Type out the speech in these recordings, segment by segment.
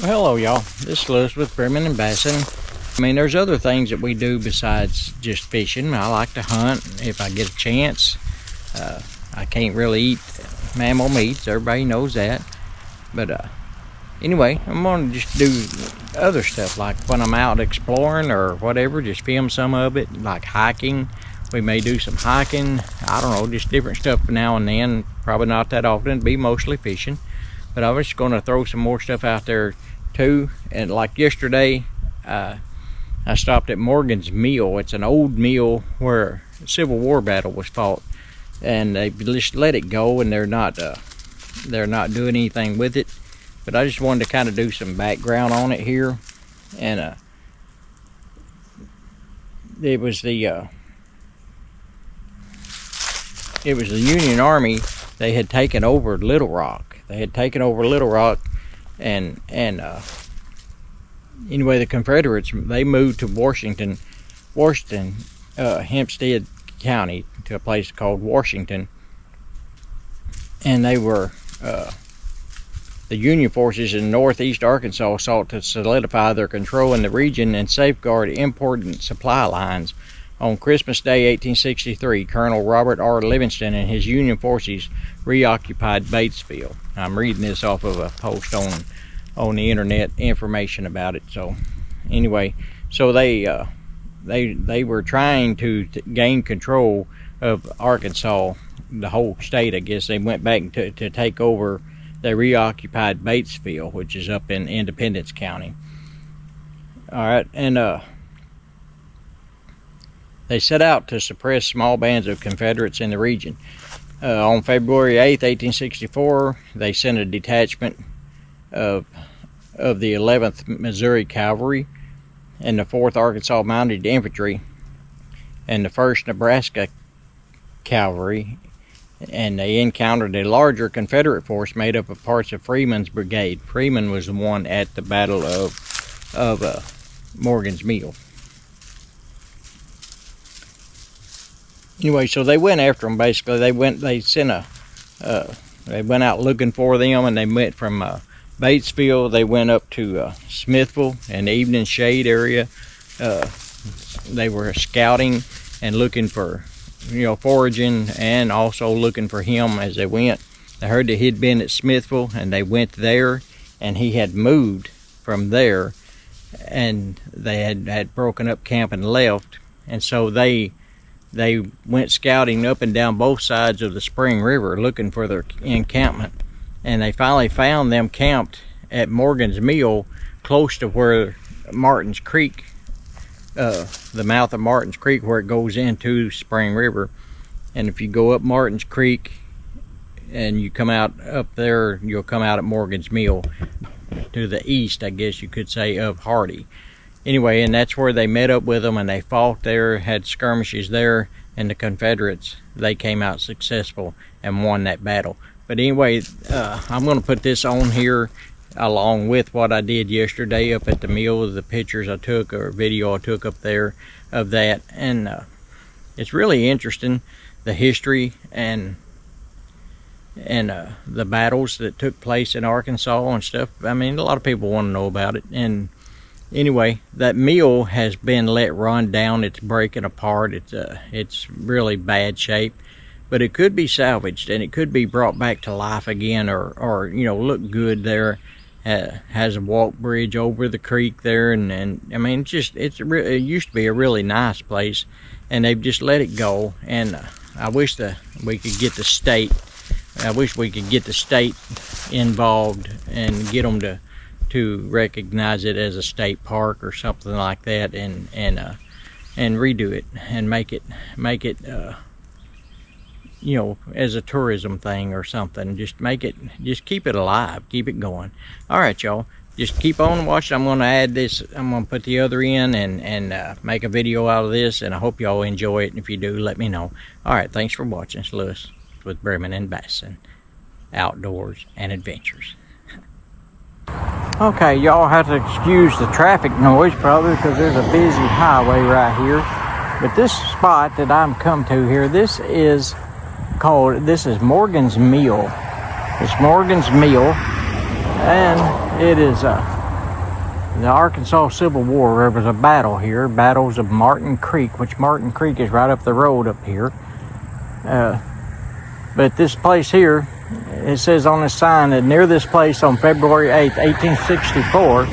Well, hello, y'all. This is Lewis with Bremen and Bassin. I mean, there's other things that we do besides just fishing. I like to hunt if I get a chance. I can't really eat mammal meats. Everybody knows that. But anyway, I'm going to just do other stuff, like when I'm out exploring or whatever, just film some of it, like hiking. We may do some hiking. I don't know, just different stuff now and then. Probably not that often. It'd be mostly fishing. But I was going to throw some more stuff out there too. And like yesterday, I stopped at Morgan's Mill. It's an old mill where a Civil War battle was fought, and they just let it go, and they're not doing anything with it. But I just wanted to kind of do some background on it here, and it was the Union Army. They had taken over Little Rock. And anyway, the Confederates, they moved to Washington, Hempstead County, to a place called Washington, and they were the Union forces in northeast Arkansas sought to solidify their control in the region and safeguard important supply lines. On Christmas Day, 1863, Colonel Robert R. Livingston and his Union forces reoccupied Batesville. I'm reading this off of a post on the internet, information about it. So anyway, so they were trying to gain control of Arkansas, the whole state. I guess they went back to take over. They reoccupied Batesville, which is up in Independence County. All right, and they set out to suppress small bands of Confederates in the region. On February 8th, 1864, they sent a detachment of the 11th Missouri Cavalry and the 4th Arkansas Mounted Infantry and the 1st Nebraska Cavalry, and they encountered a larger Confederate force made up of parts of Freeman's brigade. Freeman was the one at the Battle of Morgan's Mill. Anyway, so they went after them. Basically, they went out looking for them, and they went from Batesville. They went up to Smithville and the Evening Shade area. They were scouting and looking for, foraging, and also looking for him as they went. They heard that he'd been at Smithville, and they went there, and he had moved from there, and they had broken up camp and left, and so they went scouting up and down both sides of the Spring River looking for their encampment, and they finally found them camped at Morgan's Mill, close to where Martin's Creek, the mouth of Martin's Creek, where it goes into Spring River. And if you go up Martin's Creek and you come out up there, you'll come out at Morgan's Mill to the east, I guess you could say, of Hardy. Anyway, and that's where they met up with them, and they fought there, had skirmishes there, and the Confederates, they came out successful and won that battle. But anyway, I'm going to put this on here along with what I did yesterday up at the mill, the pictures I took or video I took up there of that. And it's really interesting, the history and the battles that took place in Arkansas and stuff. I mean, a lot of people want to know about it. And anyway, that mill has been let run down. It's breaking apart. It's really bad shape, but it could be salvaged and it could be brought back to life again, or look good there. Has a walk bridge over the creek there, and I mean, it used to be a really nice place, and they've just let it go. And I wish we could get the state. I wish we could get the state involved and get them to recognize it as a state park or something like that, and redo it and make it as a tourism thing or something. Just keep it alive, keep it going. All right, y'all, just keep on watching. I'm going to add this, I'm going to put the other in and make a video out of this, and I hope y'all enjoy it, and if you do, let me know. All right, thanks for watching. It's Lewis with Bremen and Bassin Outdoors and Adventures. Okay, y'all have to excuse the traffic noise probably because there's a busy highway right here. But this spot that I'm come to here, this is Morgan's Mill. It's Morgan's Mill, and it is the Arkansas Civil War, there was a battle here, battles of Martin Creek, which Martin Creek is right up the road up here. But this place here, it says on the sign that near this place on February 8th, 1864,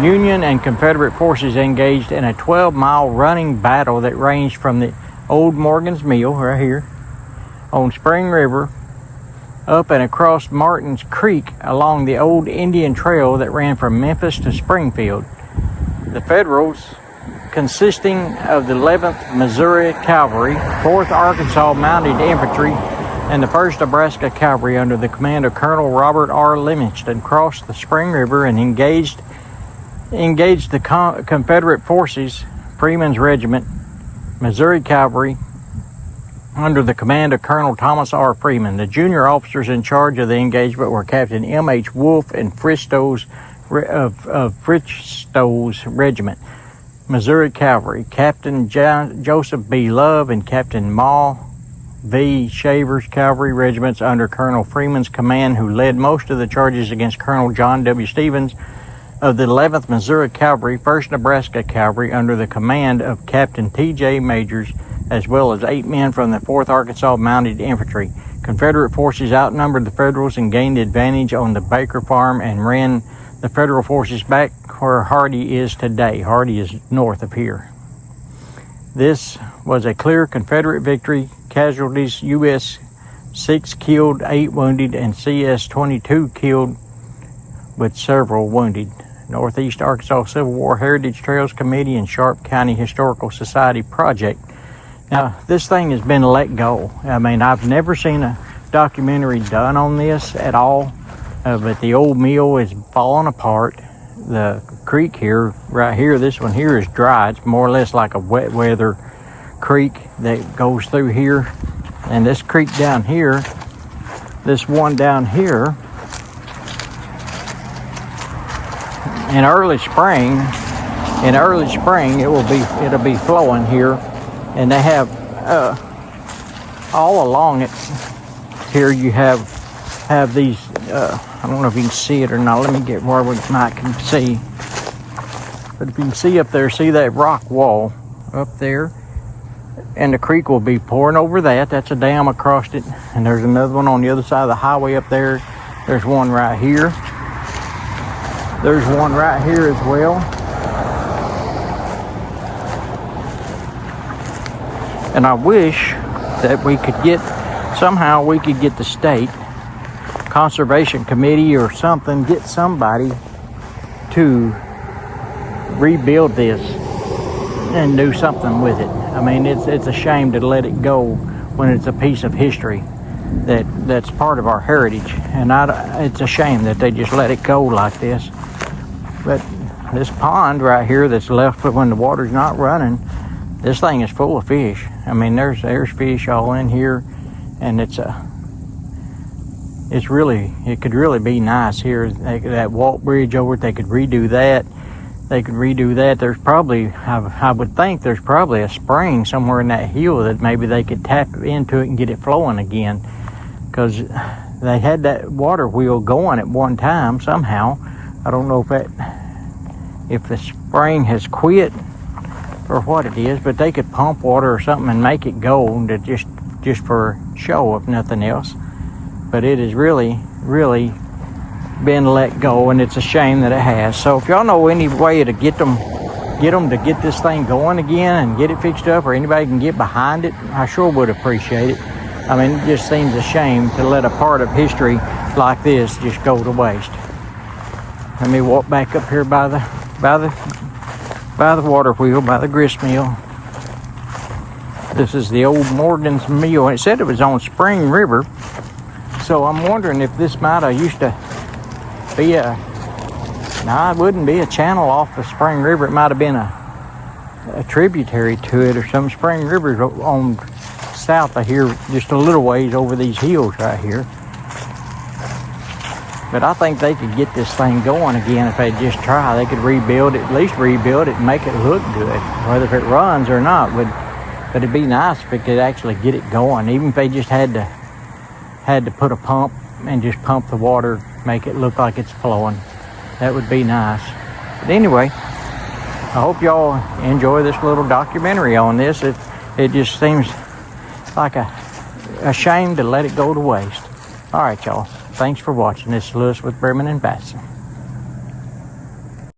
Union and Confederate forces engaged in a 12-mile running battle that ranged from the old Morgan's Mill, right here, on Spring River, up and across Martin's Creek along the old Indian Trail that ran from Memphis to Springfield. The Federals, consisting of the 11th Missouri Cavalry, 4th Arkansas Mounted Infantry, and the 1st Nebraska Cavalry under the command of Colonel Robert R. Livingston, crossed the Spring River and engaged the Confederate forces, Freeman's Regiment, Missouri Cavalry, under the command of Colonel Thomas R. Freeman. The junior officers in charge of the engagement were Captain M.H. Wolfe and Fristow's Regiment, Missouri Cavalry, Captain Joseph B. Love and Captain Ma V. Shaver's Cavalry regiments under Colonel Freeman's command, who led most of the charges against Colonel John W. Stevens of the 11th Missouri Cavalry, 1st Nebraska Cavalry under the command of Captain T.J. Majors, as well as 8 men from the 4th Arkansas Mounted Infantry. Confederate forces outnumbered the Federals and gained advantage on the Baker Farm and ran the Federal forces back where Hardy is today. Hardy is north of here. This was a clear Confederate victory. Casualties: U.S. 6 killed, 8 wounded, and CS 22 killed with several wounded. Northeast Arkansas Civil War Heritage Trails Committee and Sharp County Historical Society Project. Now, this thing has been let go. I mean, I've never seen a documentary done on this at all, but the old mill is falling apart. The creek here, right here, this one here is dry. It's more or less like a wet weather creek that goes through here. And this creek down here, this one down here, in early spring it'll be flowing here. And they have all along it here, you have these I don't know if you can see it or not. Let me get where we might can see. But if you can see up there, see that rock wall up there, and the creek will be pouring over that. That's a dam across it, and there's another one on the other side of the highway up there. There's one right here. There's one right here as well. And I wish that we could get the state conservation committee or something, get somebody to rebuild this and do something with it. I mean, it's a shame to let it go when it's a piece of history that's part of our heritage. And it's a shame that they just let it go like this. But this pond right here that's left when the water's not running, this thing is full of fish. I mean, there's fish all in here, and it could really be nice here. That Walt Bridge over it, they could redo that. There's probably, I would think there's probably a spring somewhere in that hill that maybe they could tap into it and get it flowing again, because they had that water wheel going at one time somehow. I don't know if the spring has quit or what it is, but they could pump water or something and make it go to just for show, if nothing else. But it has really been let go, and it's a shame that it has. So if y'all know any way to get them to get this thing going again and get it fixed up, or anybody can get behind it, I sure would appreciate it. I mean, it just seems a shame to let a part of history like this just go to waste. Let me walk back up here by the water wheel, by the grist mill. This is the old Morgan's Mill. It said it was on Spring River, so I'm wondering if this might have used to be it wouldn't be a channel off the Spring River. It might have been a tributary to it or some. Spring River's on south of here, just a little ways over these hills right here. But I think they could get this thing going again if they just try. They could rebuild it, at least rebuild it and make it look good. Whether if it runs or not, but it'd be nice if it could actually get it going. Even if they just had to put a pump and just pump the water, make it look like it's flowing. That would be nice. But anyway, I hope y'all enjoy this little documentary on this. It just seems like a shame to let it go to waste. All right, y'all. Thanks for watching. This is Lewis with Berman and Batson.